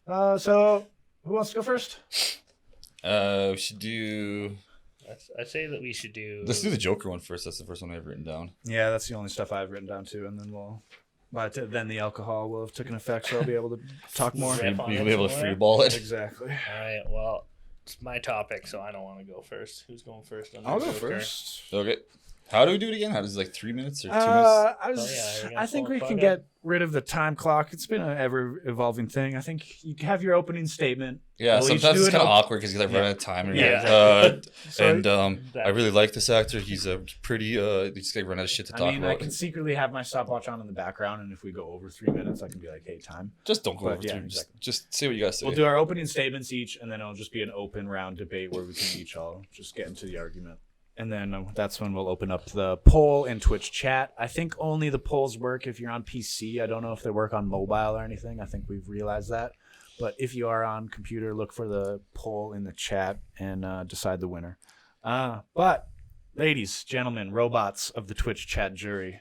So who wants to go first? We should do. I say that we should do. Let's do the Joker one first. That's the first one I've written down. Yeah, that's the only stuff I've written down too, and then then the alcohol will have taken effect, so I'll be able to talk more. Rip on You'll it be able to somewhere. freeball it. Exactly. All right. Well, it's my topic, so I don't want to go first. Who's going first? On the I'll go Joker? first. Okay. How do we do it again? How does it like 3 minutes or 2 minutes? I think we can get rid of the time clock. It's been an ever-evolving thing. I think you have your opening statement. Yeah, We'll each sometimes do it's an kind of op- awkward because I've run out of time. Yeah. I really like this actor. He's a pretty. He's like run out of shit to talk I mean, I about. can secretly have my stopwatch on in the background, and if we go over 3 minutes, I can be like, "Hey, time." Just don't go But over yeah, through. exactly. Just say what you guys say. We'll do our opening statements each, and then it'll just be an open round debate where we can each all just get into the argument. And then that's when we'll open up the poll and Twitch chat. I think only the polls work if you're on PC. I don't know if they work on mobile or anything. I think we've realized that. But if you are on computer, look for the poll in the chat and decide the winner. But, ladies, gentlemen, robots of the Twitch chat jury,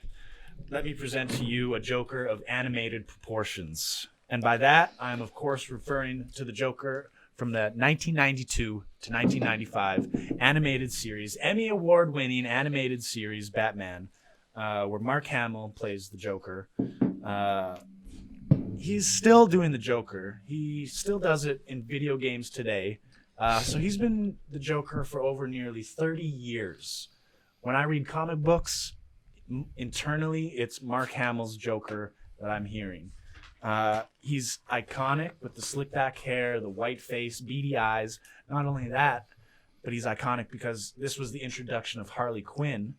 let me present to you a Joker of animated proportions. And by that, I am, of course, referring to the Joker from the 1992 to 1995 animated series, Emmy Award-winning animated series Batman, where Mark Hamill plays the Joker. He's still doing the Joker. He still does it in video games today. So he's been the Joker for over nearly 30 years. When I read comic books, internally, it's Mark Hamill's Joker that I'm hearing. He's iconic with the slick back hair, the white face, beady eyes. Not only that, but he's iconic because this was the introduction of Harley Quinn,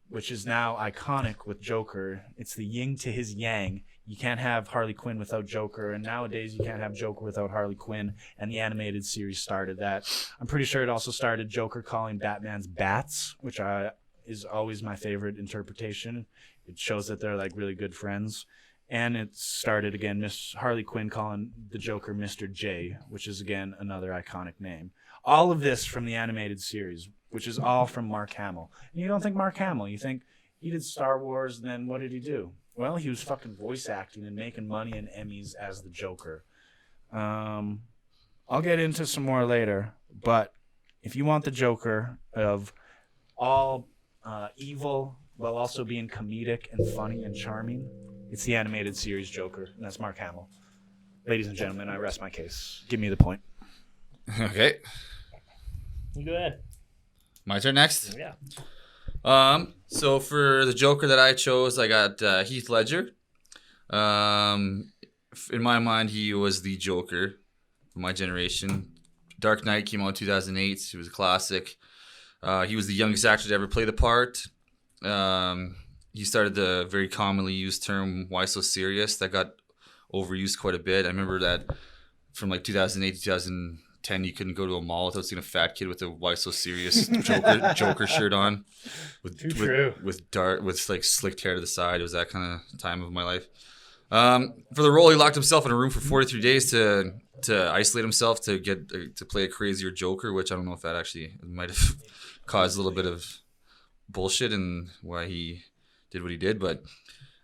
which is now iconic with Joker. It's the yin to his yang. You can't have Harley Quinn without Joker, and nowadays you can't have Joker without Harley Quinn, and the animated series started that. I'm pretty sure it also started Joker calling Batman's bats, which is always my favorite interpretation. It shows that they're like really good friends. And it started again, Miss Harley Quinn calling the Joker Mr. J, which is again another iconic name. All of this from the animated series, which is all from Mark Hamill. And you don't think Mark Hamill, you think he did Star Wars, and then what did he do? Well, he was fucking voice acting and making money and Emmys as the Joker. I'll get into some more later, but if you want the Joker of all evil while also being comedic and funny and charming, it's the animated series Joker, and that's Mark Hamill. Ladies and gentlemen, I rest my case. Give me the point. Okay. You go ahead. My turn next. Yeah. So for the Joker that I chose, I got Heath Ledger. In my mind, he was the Joker of my generation. Dark Knight came out in 2008. It was a classic. He was the youngest actor to ever play the part. He started the very commonly used term, why so serious? That got overused quite a bit. I remember that from like 2008 to 2010, you couldn't go to a mall without seeing a fat kid with a why so serious Joker shirt on. With like slicked hair to the side. It was that kind of time of my life. For the role, he locked himself in a room for 43 days to isolate himself to get to play a crazier Joker, which I don't know if that actually might have caused a little bit of bullshit and why he did what he did, but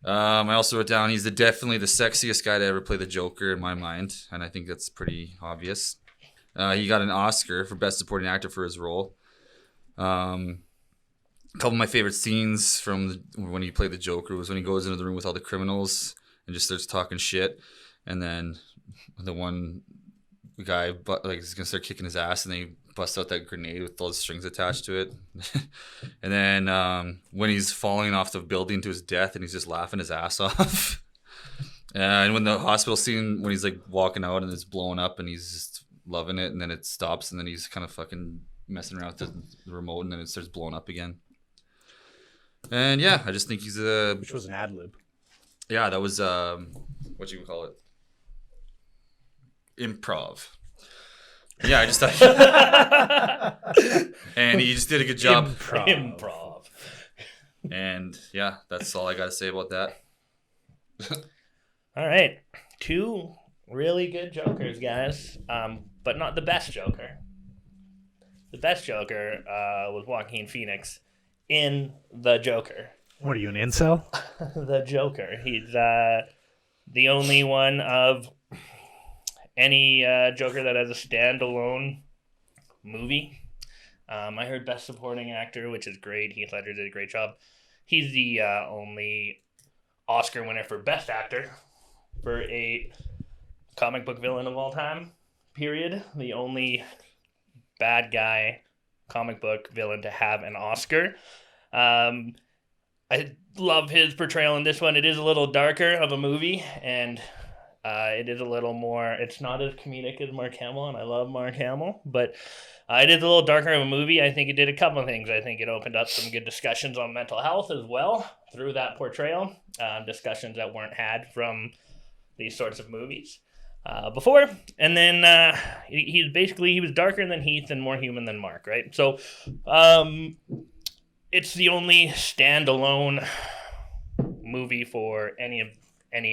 I also wrote down he's definitely the sexiest guy to ever play the Joker in my mind, and I think that's pretty obvious. He got an Oscar for Best Supporting Actor for his role. A couple of my favorite scenes from when he played the Joker was when he goes into the room with all the criminals and just starts talking shit, and then the one guy is gonna start kicking his ass, and they bust out that grenade with all the strings attached to it. And then when he's falling off the building to his death and he's just laughing his ass off. And when the hospital scene, when he's like walking out and it's blowing up and he's just loving it, and then it stops and then he's kind of fucking messing around with the remote and then it starts blowing up again. And yeah, I just think he's Which was an ad lib. Yeah, that was what you would call it? Improv. Yeah, I just thought. And he just did a good job. Improv. And yeah, that's all I got to say about that. All right. Two really good Jokers, guys. But not the best Joker. The best Joker was Joaquin Phoenix in The Joker. What are you, an incel? The Joker. He's the only one of any Joker that has a standalone movie. I heard Best Supporting Actor, which is great. Heath Ledger did a great job. He's the only Oscar winner for Best Actor for a comic book villain of all time, period. The only bad guy comic book villain to have an Oscar. I love his portrayal in this one. It is a little darker of a movie, and it is a little more, it's not as comedic as Mark Hamill, and I love Mark Hamill, but it is a little darker of a movie. I think it did a couple of things. I think it opened up some good discussions on mental health as well through that portrayal, discussions that weren't had from these sorts of movies before. And then he was darker than Heath and more human than Mark, right? So it's the only standalone movie for any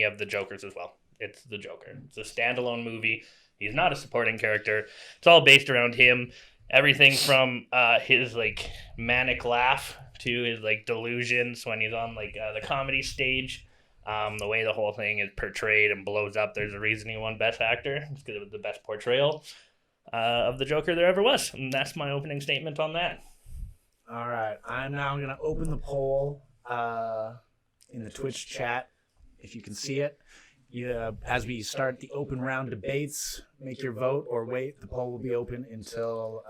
of the Jokers as well. It's the Joker. It's a standalone movie. He's not a supporting character. It's all based around him. Everything from his like manic laugh to his like delusions when he's on like the comedy stage. The way the whole thing is portrayed and blows up. There's a reason he won Best Actor. It's because it was the best portrayal of the Joker there ever was. And that's my opening statement on that. All right. I'm now going to open the poll in the Twitch chat, if you can see it. As we start the open round debates, make your vote or wait. The poll will be open until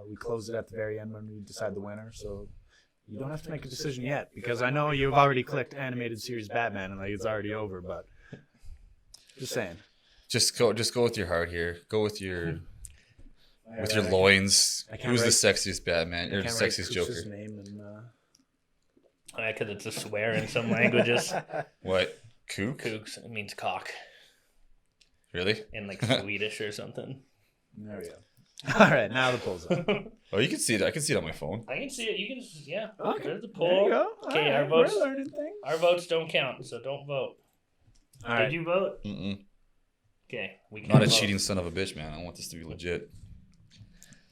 we close it at the very end when we decide the winner. So you don't have to make a decision yet, because I know you've already clicked animated series Batman and like it's already over. But just saying, Just go with your heart here. Go with your loins. Who's the sexiest Batman? Or the sexiest Joker? Name and, Because it's a swear in some languages. What? Kook? Kooks. It means cock. Really? In like Swedish or something. There we go. All right, now the poll's up. Oh, you can see it. I can see it on my phone. I can see it. You can, yeah. Okay. There's the There poll. you go. Okay, All our right, votes. we're learning things. Our votes don't count, so don't vote. All right. Did you vote? Mm-mm. Okay, we can't Not a vote. cheating son of a bitch, man. I want this to be legit.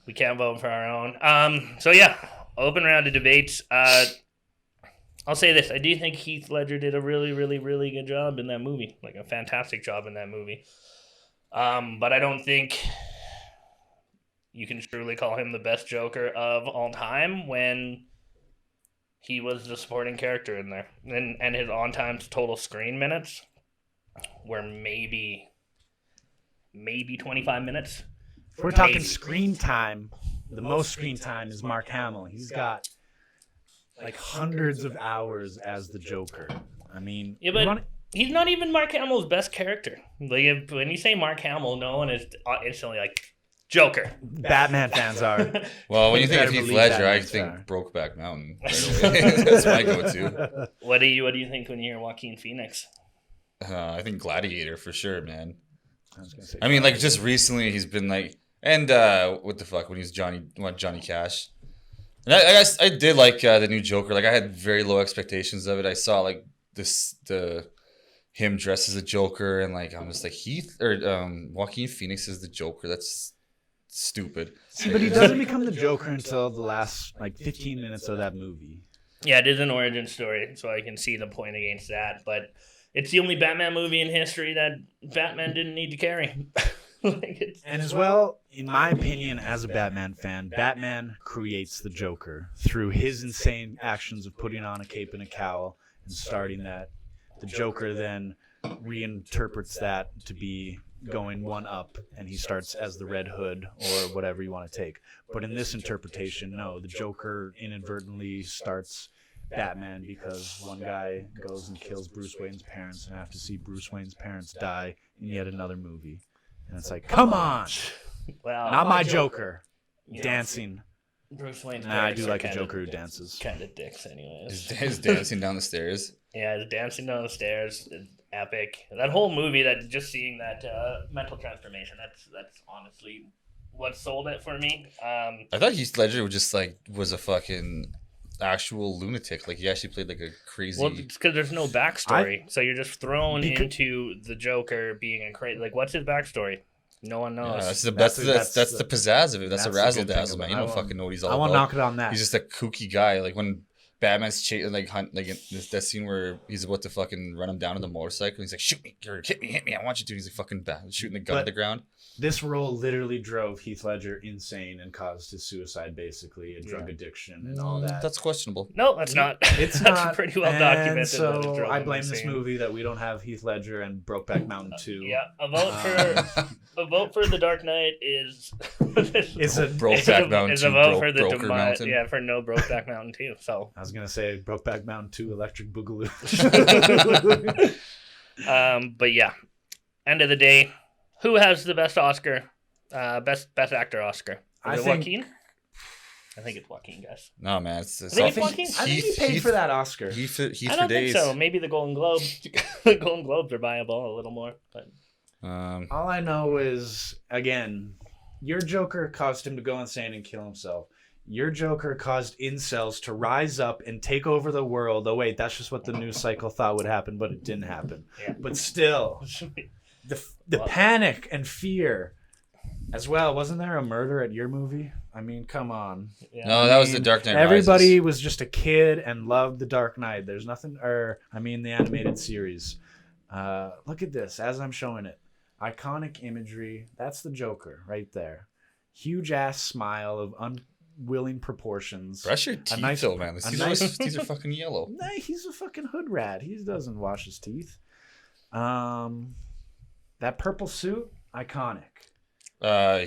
We can't vote for our own. So yeah, open round of debates. I'll say this: I do think Heath Ledger did a really, really, really good job in that movie, like a fantastic job in that movie. But I don't think you can truly call him the best Joker of all time when he was the supporting character in there, and his on-time total screen minutes were maybe 25 minutes. If we're talking screen time, the most screen time is Mark Hamill. He's got like hundreds of hours as the Joker. I mean, Yeah, but he's not even Mark Hamill's best character. Like when you say Mark Hamill, no one is instantly like Joker. Batman fans are. Well, when you think of Better Heath believe Ledger, I Batman's think are. Brokeback Mountain. Right away. That's my go-to. What do you think when you hear Joaquin Phoenix? I think Gladiator for sure, man. I was gonna say, I mean, like just recently, he's been like, and what the fuck when he's Johnny Cash. And I guess I did like the new Joker. Like I had very low expectations of it. I saw like him dressed as a Joker, and like I'm just like Joaquin Phoenix is the Joker. That's stupid. See, but he doesn't become the Joker until the last like 15 minutes of that movie. Yeah, it is an origin story, so I can see the point against that. But it's the only Batman movie in history that Batman didn't need to carry. And as well, in my opinion, as a Batman fan, Batman creates the Joker through his insane actions of putting on a cape and a cowl and starting that. The Joker then reinterprets that to be going one up, and he starts as the Red Hood or whatever you want to take. But in this interpretation, no, the Joker inadvertently starts Batman because one guy goes and kills Bruce Wayne's parents and have to see Bruce Wayne's parents die in yet another movie. And it's like, come on, Well, not my Joker, Yeah. dancing. Bruce Wayne's Nah, I do like a Joker who dances. Kind of dicks, anyways. He's dancing down the stairs. Yeah, his dancing down the stairs, epic. That whole movie, that just seeing that mental transformation, that's honestly what sold it for me. I thought Heath Ledger was a fucking actual lunatic. Like he actually played like a crazy. Well, it's because there's no backstory, so you're just thrown into the Joker being a crazy. Like, what's his backstory? No one knows. Yeah, that's the pizzazz of it. That's a that's the razzle good thing dazzle, about man. it. You don't fucking know what he's all I about. won't knock it on that. He's just a kooky guy. Like when Batman's that scene where he's about to fucking run him down on the motorcycle. He's like, shoot me, or hit me, I want you to. He's like fucking shooting the gun at the ground. This role literally drove Heath Ledger insane and caused his suicide, basically, and drug addiction and all that. That's questionable. No, that's not. It's that's not pretty well documented. And so that it drove I him blame this insane. movie that we don't have Heath Ledger and Brokeback Mountain 2. Yeah, a vote for The Dark Knight is It's a Brokeback Mountain 2, for the Broker Mountain. Yeah, for no Brokeback Mountain 2. So I was gonna say Brokeback Mountain 2 Electric Boogaloo. but yeah, end of the day, who has the best Oscar? Best actor Oscar. I Is it think- Joaquin? I think it's Joaquin, guys. No, man. It's I think it's Joaquin. I think he paid for that Oscar. Heath I for don't days. think so. Maybe the Golden Globes. The Golden Globes are viable a little more, but All I know is, again, your Joker caused him to go insane and kill himself. Your Joker caused incels to rise up and take over the world. Oh, wait, that's just what the news cycle thought would happen, but it didn't happen. Yeah. But still, the panic and fear as well. Wasn't there a murder at your movie? I mean, come on. yeah. No, that was the Dark Knight Everybody Rises. was just a kid and loved the Dark Knight. There's nothing, the animated series. Look at this as I'm showing it. Iconic imagery. That's the Joker right there. Huge ass smile of unwilling proportions. Brush your teeth, nice- though, man. a These nice- teeth are fucking yellow. Nah, he's a fucking hood rat. He doesn't wash his teeth. That purple suit, iconic.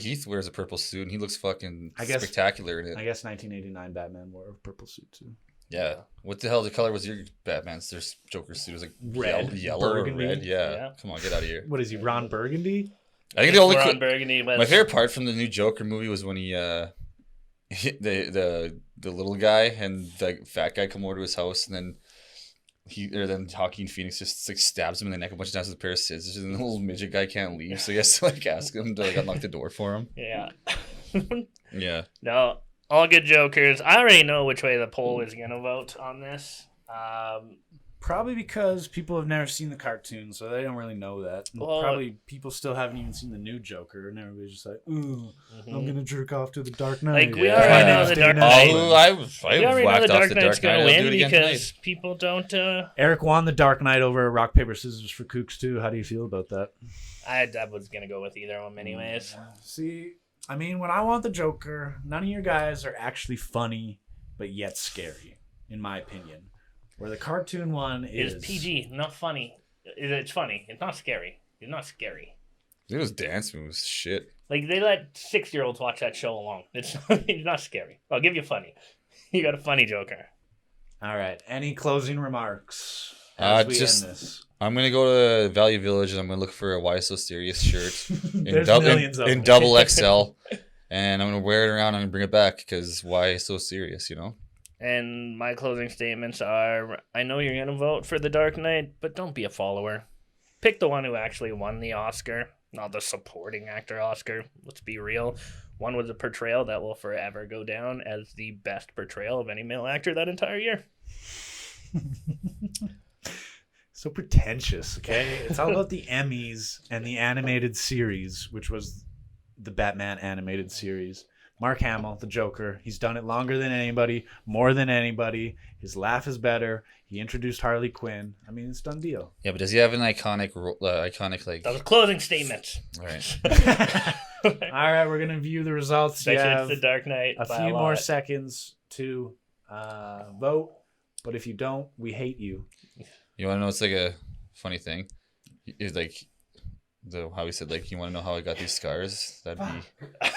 Heath wears a purple suit, and he looks fucking I guess- spectacular in it. I guess 1989 Batman wore a purple suit too. Yeah. What the hell? The color was your Batman's? Their Joker suit was like Red, yellow, burgundy. or red. Yeah. Yeah. Come on, get out of here. What is he, Ron Burgundy? I think the only Ron Burgundy was my favorite part from the new Joker movie was when he hit the little guy and the fat guy come over to his house, and then then Joaquin Phoenix just like stabs him in the neck a bunch of times with a pair of scissors, and the little midget guy can't leave, so he has to like ask him to like unlock the door for him. Yeah. Yeah. No, all good Jokers. I already know which way the poll is gonna vote on this. Probably because people have never seen the cartoon, so they don't really know that. And Well- probably people still haven't even seen the new Joker, and everybody's just like, "Ooh, Mhm. I'm gonna jerk off to the Dark Knight." Like, we already My know name's the Dana Dark Knight. Nolan. I We already know whacked the off Dark the Knight's Dark Knight. gonna I'll do win it again because tonight. people don't. Eric won the Dark Knight over rock paper scissors for Kooks too. How do you feel about that? I was gonna go with either of them anyways. See, I mean, when I want the Joker, none of your guys are actually funny, but yet scary, in my opinion. Where the cartoon one is It's PG, not funny. It's funny. It's not scary. It's not scary. Those dance moves, shit. Like they let 6-year-olds watch that show alone. It's not scary. I'll give you funny. You got a funny Joker. All right. Any closing remarks as we just- end this? I'm gonna go to Value Village and I'm gonna look for a Why So Serious shirt There's millions of in them. double XL, and I'm gonna wear it around and bring it back because why so serious, you know? And my closing statements are: I know you're gonna vote for The Dark Knight, but don't be a follower. Pick the one who actually won the Oscar, not the supporting actor Oscar. Let's be real. One was a portrayal that will forever go down as the best portrayal of any male actor that entire year. So pretentious, okay? It's all about the Emmys and the animated series, which was the Batman animated series. Mark Hamill, the Joker, he's done it longer than anybody, more than anybody. His laugh is better. He introduced Harley Quinn. I mean, it's done deal. Yeah, but does he have an iconic like? That was closing statements. All right. All right, we're gonna view the results. You It's have The Dark Knight. a by few lot. more seconds to vote, but if you don't, we hate you. You want to know? It's like a funny thing. It's like how he said like you want to know how I got these scars? That'd be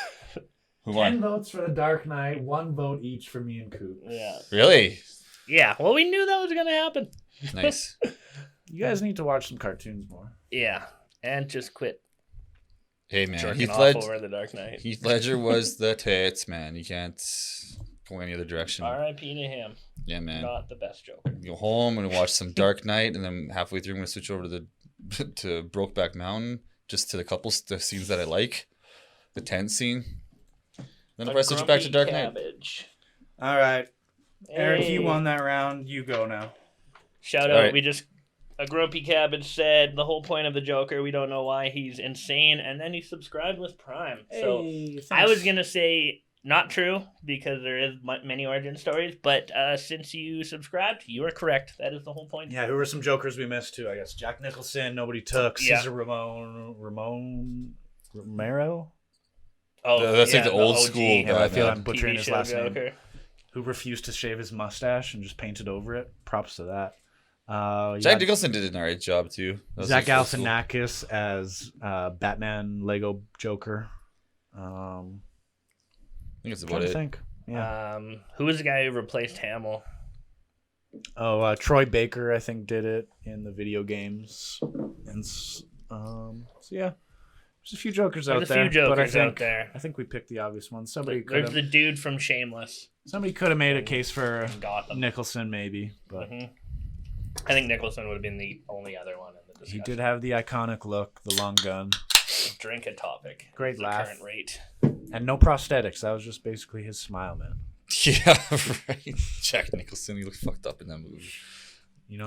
who 10 won? votes for the Dark Knight, 1 vote each for me and Coop. Yeah. Really Yeah. Well, we knew that was gonna happen. nice. You guys need to watch some cartoons more. Yeah. And just quit Hey man, jerking off over The Dark Knight. Heath Ledger was the tits, man. You can't go any other direction. R.I.P. to him. Yeah, man. Not the best Joker. Go home and watch some Dark Knight, and then halfway through, I'm gonna switch over to to Brokeback Mountain, just to the scenes that I like, the tent scene. Then if I switch back to Dark Knight, All right. Eric, you Hey. won that round. You go now. Shout All out. right. A grumpy cabbage said the whole point of the Joker, we don't know why he's insane, and then he subscribed with Prime. So I was gonna say Not true, because there is many origin stories, but since you subscribed, you are correct. That is the whole point. Yeah, who were some jokers we missed too? I guess Jack Nicholson, nobody took. Yeah. Cesar Romero, Oh, That's like the old OG school yeah, I feel Batman. I'm butchering TV his show last name. Joker. Who refused to shave his mustache and just painted over it. Props to that. Jack Nicholson did an alright job too. That was Zach actually cool. Galifianakis as Batman Lego Joker. I think that's Trying about to it. think. Yeah. Who was the guy who replaced Hamill? Troy Baker, I think, did it in the video games. And so yeah, there's a few jokers out There's a there. few but I jokers think, out there. I think we picked the obvious one. Somebody could There's have. the dude from Shameless. Somebody could have made a case for Gotham. Nicholson, maybe, but I think Nicholson would have been the only other one in the discussion. he did have the iconic look, the long gun, Drink a topic. Great The laugh. current rate. and no prosthetics. That was just basically his smile, man. Yeah, right. Jack Nicholson, he looked fucked up in that movie. You know.